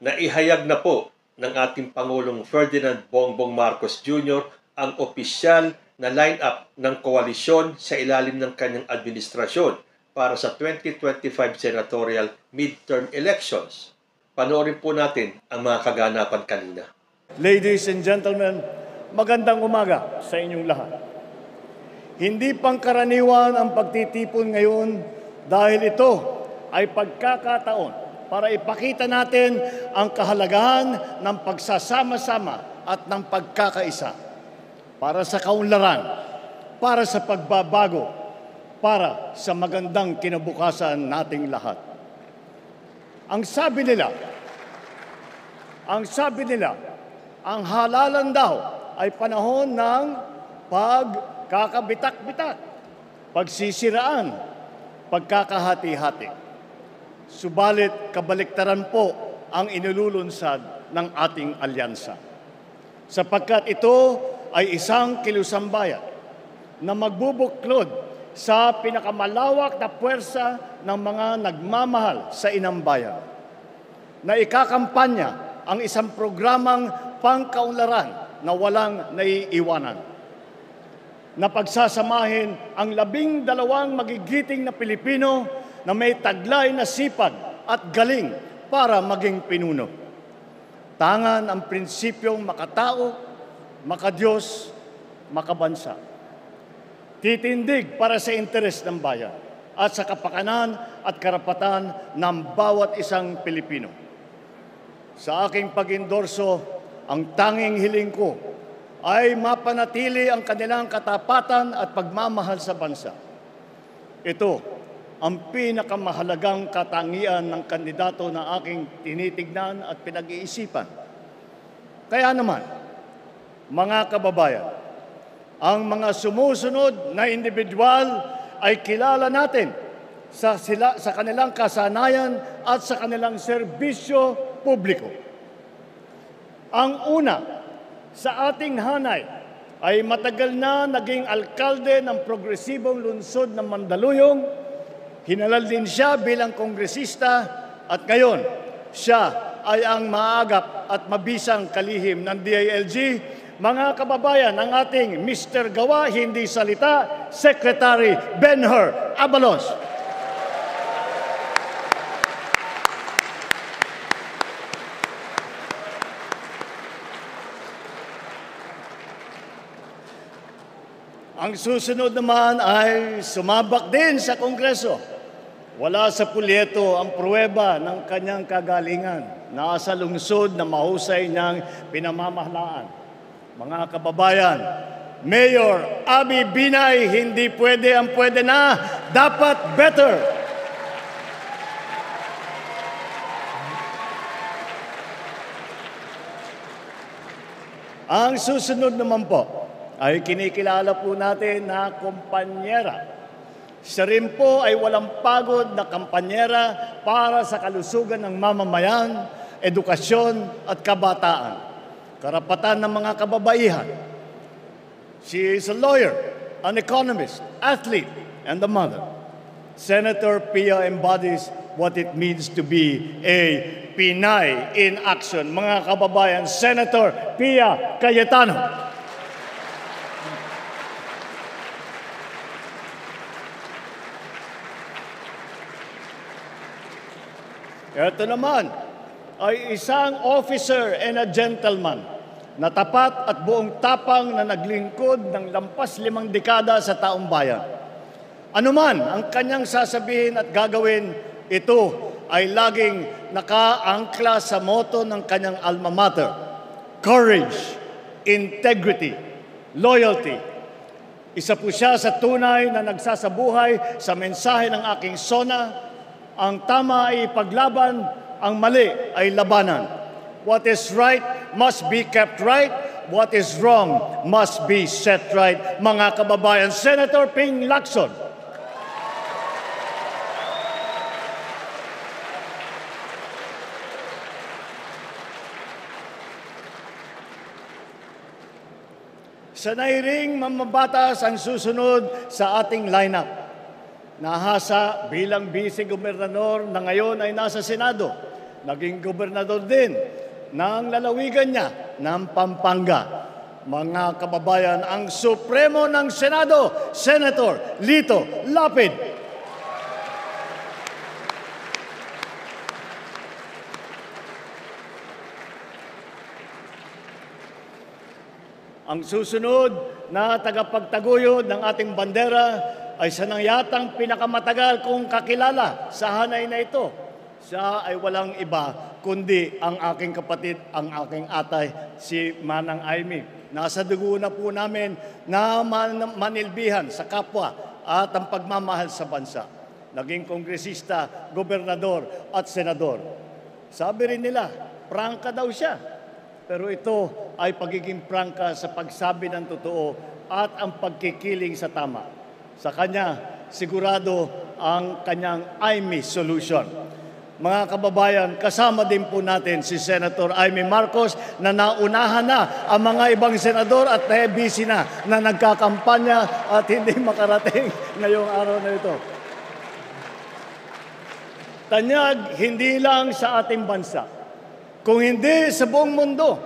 Naihayag na po ng ating Pangulong Ferdinand Bongbong Marcos Jr. ang opisyal na line-up ng koalisyon sa ilalim ng kanyang administrasyon para sa 2025 senatorial midterm elections. Panoorin po natin ang mga kaganapan kanina. Ladies and gentlemen, magandang umaga sa inyong lahat. Hindi pangkaraniwan ang pagtitipon ngayon dahil ito ay pagkakataon para ipakita natin ang kahalagahan ng pagsasama-sama at ng pagkakaisa para sa kaunlaran, para sa pagbabago, para sa magandang kinabukasan nating lahat. Ang sabi nila, ang halalan daw ay panahon ng pagkakabitak-bitak, pagsisiraan, pagkakahati-hati. Subalit kabaliktaran po ang inululunsad ng ating alyansa. Sapagkat ito ay isang kilusang bayan na magbubuklod sa pinakamalawak na puwersa ng mga nagmamahal sa inang bayan, na ikakampanya ang isang programang pangkaunlaran na walang naiiwanan, na pagsasamahin ang 12 magigiting na Pilipino na may taglay na sipag at galing para maging pinuno. Tangan ang prinsipyong makatao, makadiyos, makabansa. Titindig para sa interes ng bayan at sa kapakanan at karapatan ng bawat isang Pilipino. Sa aking pag-endorso, ang tanging hiling ko ay mapanatili ang kanilang katapatan at pagmamahal sa bansa. Ito ang pinakamahalagang katangian ng kandidato na aking tinitignan at pinag-iisipan. Kaya naman, mga kababayan, ang mga sumusunod na individual ay kilala natin sa kanilang kasanayan at sa kanilang serbisyo publiko. Ang una sa ating hanay ay matagal na naging alkalde ng progresibong lungsod ng Mandaluyong. Hinalal din siya bilang kongresista at ngayon siya ay ang maagap at mabisang kalihim ng DILG. Mga kababayan, ang ating Mr. Gawa, Hindi Salita, Secretary Benher Abalos. Ang susunod naman ay sumabak din sa Kongreso. Wala sa pulyeto ang pruweba ng kanyang kagalingan. Nasa lungsod na mahusay niyang pinamamahalaan. Mga kababayan, Mayor Abby Binay, hindi pwede ang pwede na, dapat better. Ang susunod naman po ay kinikilala po natin na kumpanyera. Siya rin po ay walang pagod na kampanyera para sa kalusugan ng mamamayan, edukasyon at kabataan, karapatan ng mga kababaihan. She is a lawyer, an economist, athlete, and a mother. Senator Pia embodies what it means to be a Pinay in action. Mga kababayan, Senator Pia Cayetano. Ito naman ay isang officer and a gentleman na tapat at buong tapang na naglingkod ng lampas 5 dekada sa taong bayan. Ano man ang kanyang sasabihin at gagawin, ito ay laging nakaangkla sa motto ng kanyang alma mater: courage, integrity, loyalty. Isa po siya sa tunay na nagsasabuhay sa mensahe ng aking SONA. Ang tama ay ipaglaban, ang mali ay labanan. What is right must be kept right. What is wrong must be set right. Mga kababayan, Senator Ping Lacson. Sanay ring mamabatas ang susunod sa ating lineup. Nahasa bilang vice-gobernador na ngayon ay nasa Senado. naging gobernador din ng lalawigan niya ng Pampanga. Mga kababayan, ang Supremo ng Senado, Senator Lito Lapid. Ang susunod na tagapagtaguyod ng ating bandera ay sa nangyatang pinakamatagal kong kakilala sa hanay na ito. Siya ay walang iba kundi ang aking kapatid, ang aking atay, si Manang Aimee. Nasa dugo na po namin na manilbihan sa kapwa at ang pagmamahal sa bansa. Naging kongresista, gobernador at senador. Sabi rin nila, prangka daw siya. Pero ito ay pagiging prangka sa pagsabi ng totoo at ang pagkikiling sa tama. Sa kanya, sigurado ang kanyang Aimee solution. Mga kababayan, kasama din po natin si Senator Aimee Marcos na naunahan na ang mga ibang senador at busy na nagkakampanya at hindi makarating ngayong araw na ito. Tanyag, hindi lang sa ating bansa, kung hindi sa buong mundo,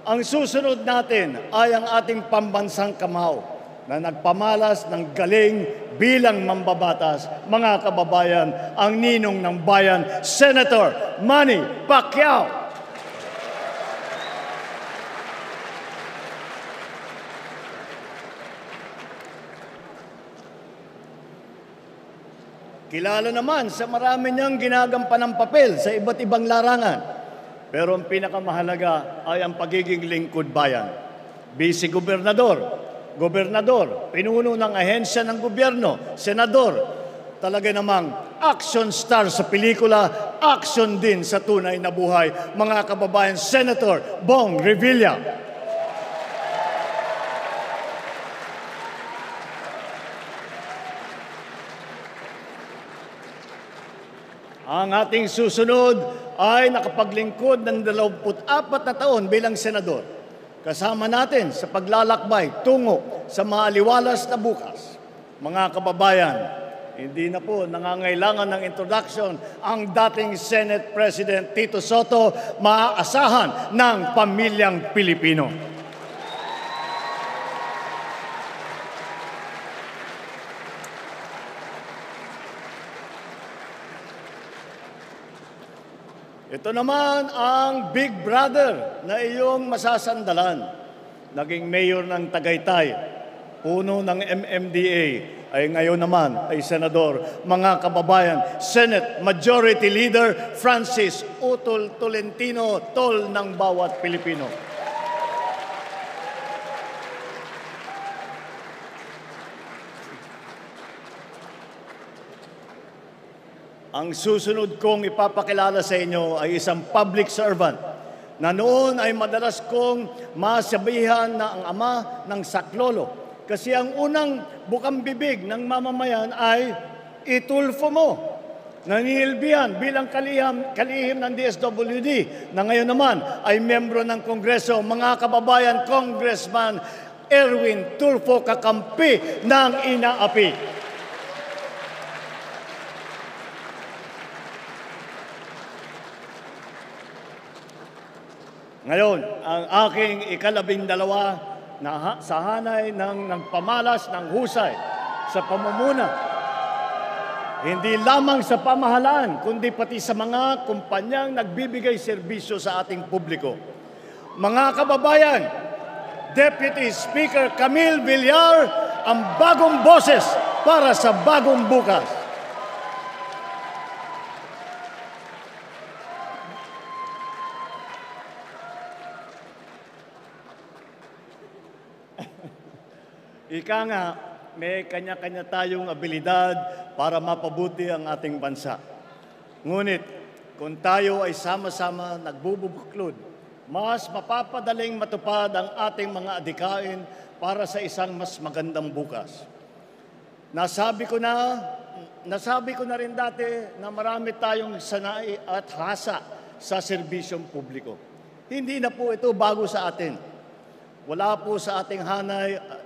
ang susunod natin ay ang ating pambansang kamao na nagpamalas ng galing bilang mambabatas, mga kababayan, ang ninong ng bayan, Senator Manny Pacquiao. Kilala naman sa marami niyang ginagampanang papel sa iba't ibang larangan. Pero ang pinakamahalaga ay ang pagiging lingkod bayan. Vice-gobernador, gobernador, pinuno ng ahensya ng gobyerno, senador, talaga namang action star sa pelikula, action din sa tunay na buhay, mga kababayan, Senator Bong Revilla. Ang ating susunod ay nakapaglingkod ng 24 na taon bilang senador. Kasama natin sa paglalakbay tungo sa maaliwalas na bukas. Mga kababayan, hindi na po nangangailangan ng introduction ang dating Senate President Tito Soto, maaasahan ng pamilyang Pilipino. Ito naman ang big brother na iyong masasandalan. Naging mayor ng Tagaytay, puno ng MMDA, ay ngayon naman ay senador. Mga kababayan, Senate Majority Leader Francis Utol Tolentino, tol ng bawat Pilipino. Ang susunod kong ipapakilala sa inyo ay isang public servant na noon ay madalas kong masabihan na ang ama ng saklolo. Kasi ang unang bukang bibig ng mamamayan ay itulfo mo. Nanilbihan bilang kalihim ng DSWD na ngayon naman ay membro ng Kongreso, mga kababayan, Congressman Erwin Tulfo, kakampi ng inaapi. Ngayon, ang aking ika-12 na sa hanay ng nagpamalas ng husay sa pamumuna, hindi lamang sa pamahalaan, kundi pati sa mga kumpanyang nagbibigay serbisyo sa ating publiko. Mga kababayan, Deputy Speaker Camille Villar, ang bagong boses para sa bagong bukas. Ika nga, may kanya-kanya tayong abilidad para mapabuti ang ating bansa. Ngunit, kung tayo ay sama-sama nagbubuklod, mas mapapadaling matupad ang ating mga adikain para sa isang mas magandang bukas. Nasabi ko na rin dati na marami tayong sanay at hasa sa serbisyong publiko. Hindi na po ito bago sa atin. Wala po sa ating hanay.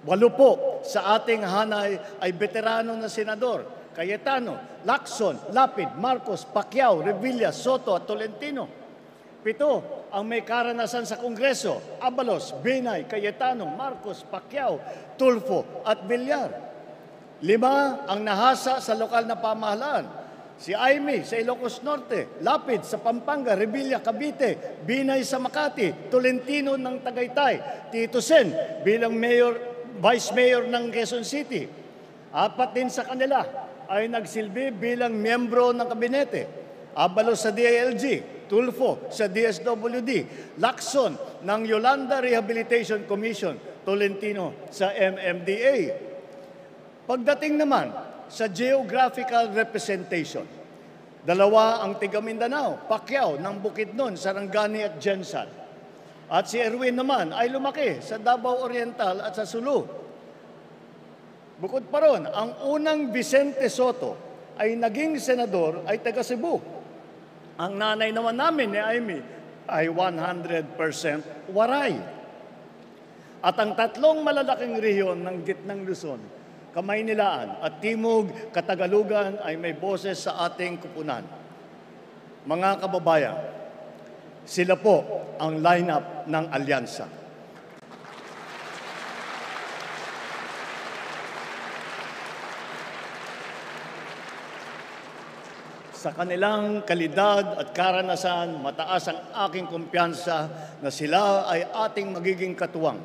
8 po sa ating hanay ay veterano na senador. Cayetano, Lacson, Lapid, Marcos, Pacquiao, Revilla, Soto at Tolentino. 7 ang may karanasan sa Kongreso, Abalos, Binay, Cayetano, Marcos, Pacquiao, Tulfo at Villar. 5 ang nahasa sa lokal na pamahalaan, si Aimee sa Ilocos Norte, Lapid sa Pampanga, Revilla, Cavite, Binay sa Makati, Tolentino ng Tagaytay, Tito Sen bilang Vice Mayor ng Quezon City. 4 din sa kanila ay nagsilbi bilang miyembro ng kabinete. Abalos sa DILG, Tulfo sa DSWD, Lacson ng Yolanda Rehabilitation Commission, Tolentino sa MMDA. Pagdating naman sa geographical representation, 2 ang tiga Mindanao, Pacquiao ng Bukidnon, Sarangani at Jensan. At si Erwin naman ay lumaki sa Davao Oriental at sa Sulu. Bukod pa ron, ang unang Vicente Soto ay naging senador ay taga Cebu. Ang nanay naman namin ni Aimee ay 100% Waray. At ang 3 malalaking rehiyon ng gitnang Luzon, Kamaynilaan at Timog Katagalugan ay may boses sa ating kupunan. Mga kababayan, sila po ang lineup ng alyansa. Sa kanilang kalidad at karanasan, mataas ang aking kumpiyansa na sila ay ating magiging katuwang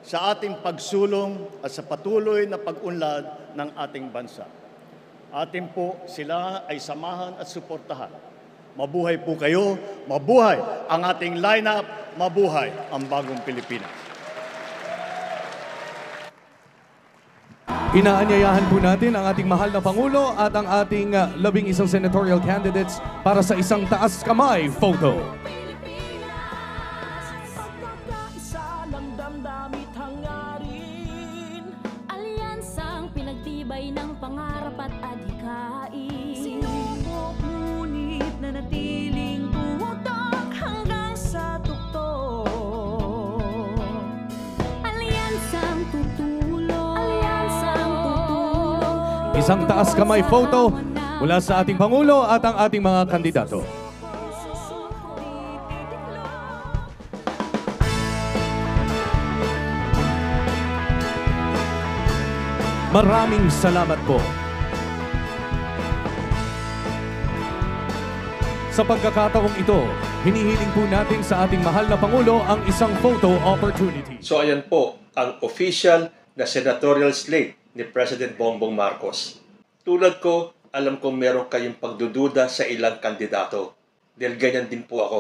sa ating pagsulong at sa patuloy na pag-unlad ng ating bansa. Atin po sila ay samahan at suportahan. Mabuhay po kayo, mabuhay ang ating lineup, mabuhay ang bagong Pilipinas. Inaanyayahan po natin ang ating mahal na Pangulo at ang ating 11 senatorial candidates para sa isang taas kamay photo. Pagkakaisa lang damdamit hangarin, alyansang pinagtibay ng pangarap at adhikain. Sinubok ngunit nanatiling tutok hanggang sa tuktok. Alyansang tutulong. Isang taas kamay photo mula sa ating Pangulo at ang ating mga kandidato. Maraming salamat po. Sa pagkakataong ito, hinihiling po natin sa ating mahal na Pangulo ang isang photo opportunity. So ayan po ang official na senatorial slate ni President Bongbong Marcos. Tulad ko, alam kong meron kayong pagdududa sa ilang kandidato. Dahil ganyan din po ako.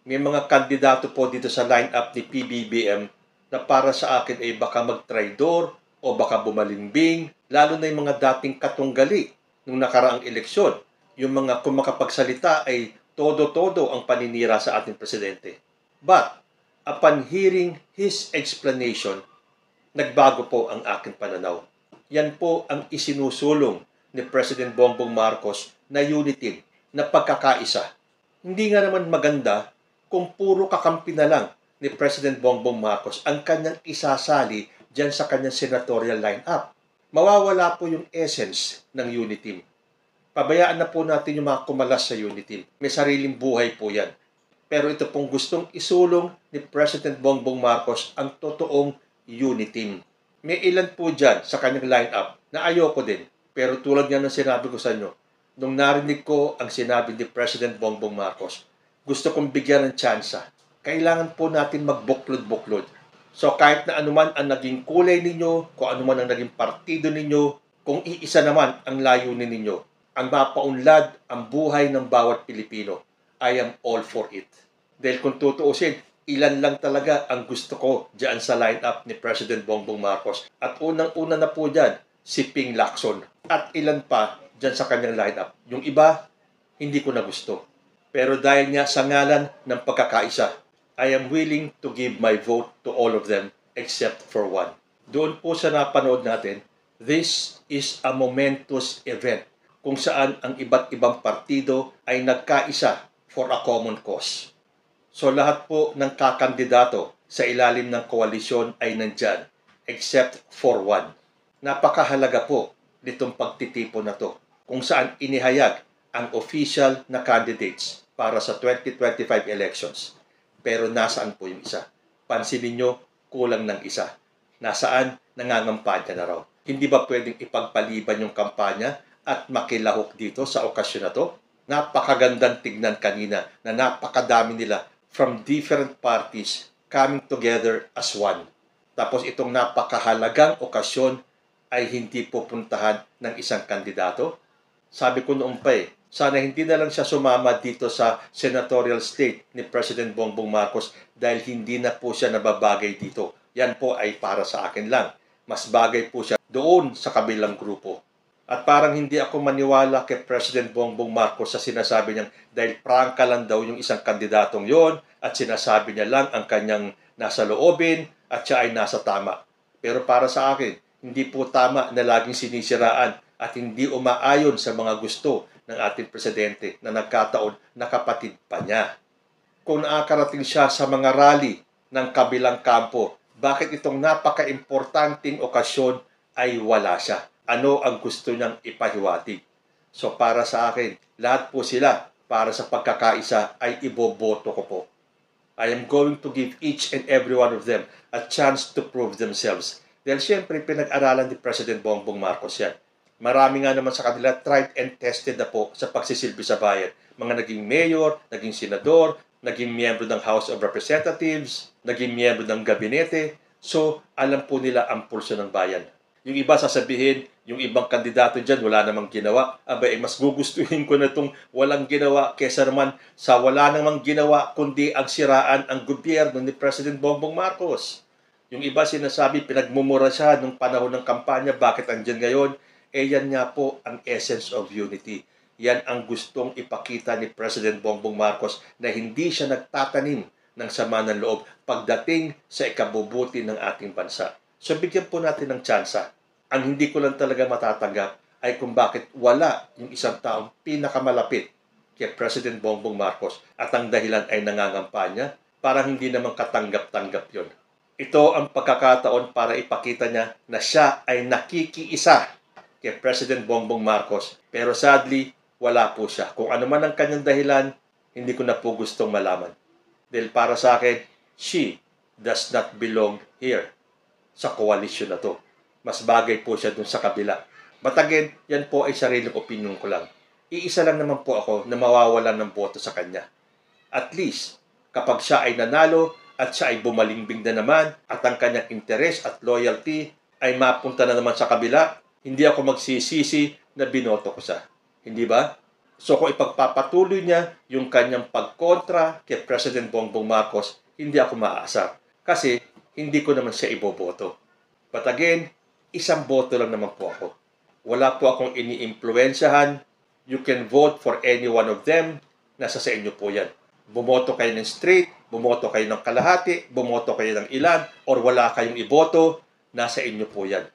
May mga kandidato po dito sa lineup ni PBBM na para sa akin ay baka magtraidor o baka bumalimbing, lalo na yung mga dating katunggali nung nakaraang eleksyon. Yung mga kung makapagsalita ay todo-todo ang paninira sa ating presidente. But, upon hearing his explanation, nagbago po ang aking pananaw. Yan po ang isinusulong ni President Bongbong Marcos na unity, na pagkakaisa. Hindi nga naman maganda kung puro kakampi na lang ni President Bongbong Marcos ang kanyang isasali dyan sa kanyang senatorial lineup. Mawawala po yung essence ng unity. Pabayaan na po natin yung mga kumalas sa unity. May sariling buhay po yan. Pero ito pong gustong isulong ni President Bongbong Marcos ang totoong unity. May ilan po dyan sa kanyang lineup na ayoko din. Pero tulad nga ng sinabi ko sa inyo, nung narinig ko ang sinabi ni President Bongbong Marcos, gusto kong bigyan ng tsansa. Kailangan po natin magbuklod-buklod. So kahit na anuman ang naging kulay ninyo, kung anuman ang naging partido ninyo, kung iisa naman ang layunin ninyo, ang mapaunlad ang buhay ng bawat Pilipino, I am all for it. Dahil kung tutuusin, ilan lang talaga ang gusto ko dyan sa lineup ni President Bongbong Marcos. At unang-una na po dyan, si Ping Lacson. At ilan pa dyan sa kanyang lineup. Yung iba, hindi ko na gusto. Pero dahil nga sa ngalan ng pagkakaisa, I am willing to give my vote to all of them except for one. Doon po sa napanood natin, this is a momentous event kung saan ang iba't ibang partido ay nagkaisa for a common cause. So lahat po ng kakandidato sa ilalim ng koalisyon ay nandyan, except for one. Napakahalaga po nitong pagtitipon na to. kung saan inihayag ang official na candidates para sa 2025 elections. Pero nasaan po yung isa? Pansinin nyo, kulang ng isa. Nasaan? Nangangampanya na raw. Hindi ba pwedeng ipagpaliban yung kampanya at makilahok dito sa okasyon na to? Napakagandang tignan kanina na napakadami nila from different parties coming together as one. Tapos itong napakahalagang okasyon ay hindi pupuntahan ng isang kandidato. Sabi ko noon pa sana hindi na lang siya sumama dito sa senatorial state ni President Bongbong Marcos dahil hindi na po siya nababagay dito. Yan po ay para sa akin lang. Mas bagay po siya doon sa kabilang grupo. At parang hindi ako maniwala kay President Bongbong Marcos sa sinasabi niyang dahil prangka lang daw yung isang kandidatong yon at sinasabi niya lang ang kanyang nasa loobin at siya ay nasa tama. Pero para sa akin, hindi po tama na laging sinisiraan at hindi umaayon sa mga gusto ng ating presidente na nagkataon na kapatid pa niya. Kung nakakarating siya sa mga rally ng kabilang kampo, bakit itong napaka-importanting okasyon ay wala siya? Ano ang gusto niyang ipahiwatig? So para sa akin, lahat po sila para sa pagkakaisa ay iboboto ko po. I am going to give each and every one of them a chance to prove themselves. Dahil siyempre, pinag-aralan ni President Bongbong Marcos yan. Marami nga naman sa kanila tried and tested na po sa pagsisilbi sa bayan. Mga naging mayor, naging senador, naging miyembro ng House of Representatives, naging miyembro ng gabinete. So, alam po nila ang pulso ng bayan. Yung iba sasabihin, yung ibang kandidato dyan, wala namang ginawa. Abay, mas gugustuhin ko na itong walang ginawa kesa naman sa wala namang ginawa kundi ang siraan ang gobyerno ni President Bongbong Marcos. Yung iba sinasabi, pinagmumura siya nung panahon ng kampanya, bakit andyan ngayon? Yan nga po ang essence of unity. Yan ang gustong ipakita ni President Bongbong Marcos na hindi siya nagtatanim ng sama ng loob pagdating sa ikabubuti ng ating bansa. So bigyan po natin ng tsansa. Ang hindi ko lang talaga matatanggap ay kung bakit wala yung isang taong pinakamalapit kay President Bongbong Marcos at ang dahilan ay nangangampanya, parang hindi naman katanggap-tanggap yon. Ito ang pagkakataon para ipakita niya na siya ay nakikiisa kay President Bongbong Marcos. Pero sadly, wala po siya. Kung ano man ang kanyang dahilan, hindi ko na po gustong malaman. Dahil para sa akin, she does not belong here sa koalisyon na to. Mas bagay po siya dun sa kabila. But again, yan po ay sariling opinion ko lang. Iisa lang naman po ako na mawawalan ng boto sa kanya. At least, kapag siya ay nanalo at siya ay bumalingbing na naman at ang kanyang interest at loyalty ay mapunta na naman sa kabila, hindi ako magsisisi na binoto ko siya. Hindi ba? So kung ipagpapatuloy niya yung kanyang pagkontra kay President Bongbong Marcos, hindi ako maasar. Kasi hindi ko naman siya iboboto. But again, isang boto lang naman po ako. Wala po akong iniimpluwensyahan. You can vote for any one of them. Nasa sa inyo po yan. Bumoto kayo ng straight, bumoto kayo ng kalahati, bumoto kayo ng ilan, or wala kayong iboto, nasa inyo po yan.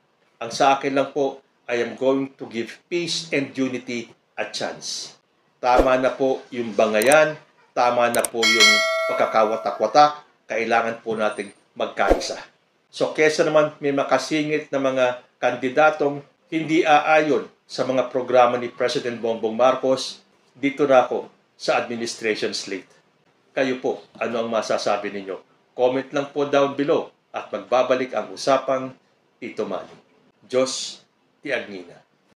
Ang sa akin lang po, I am going to give peace and unity a chance. Tama na po yung bangayan, tama na po yung pagkakawatak-watak, kailangan po nating magkaisa. So, kesa naman may makasingit na mga kandidatong hindi aayon sa mga programa ni President Bongbong Marcos, dito na ako sa administration slate. Kayo po, ano ang masasabi ninyo? Comment lang po down below at magbabalik ang usapang Tito Manny. Diyos ti Agnina.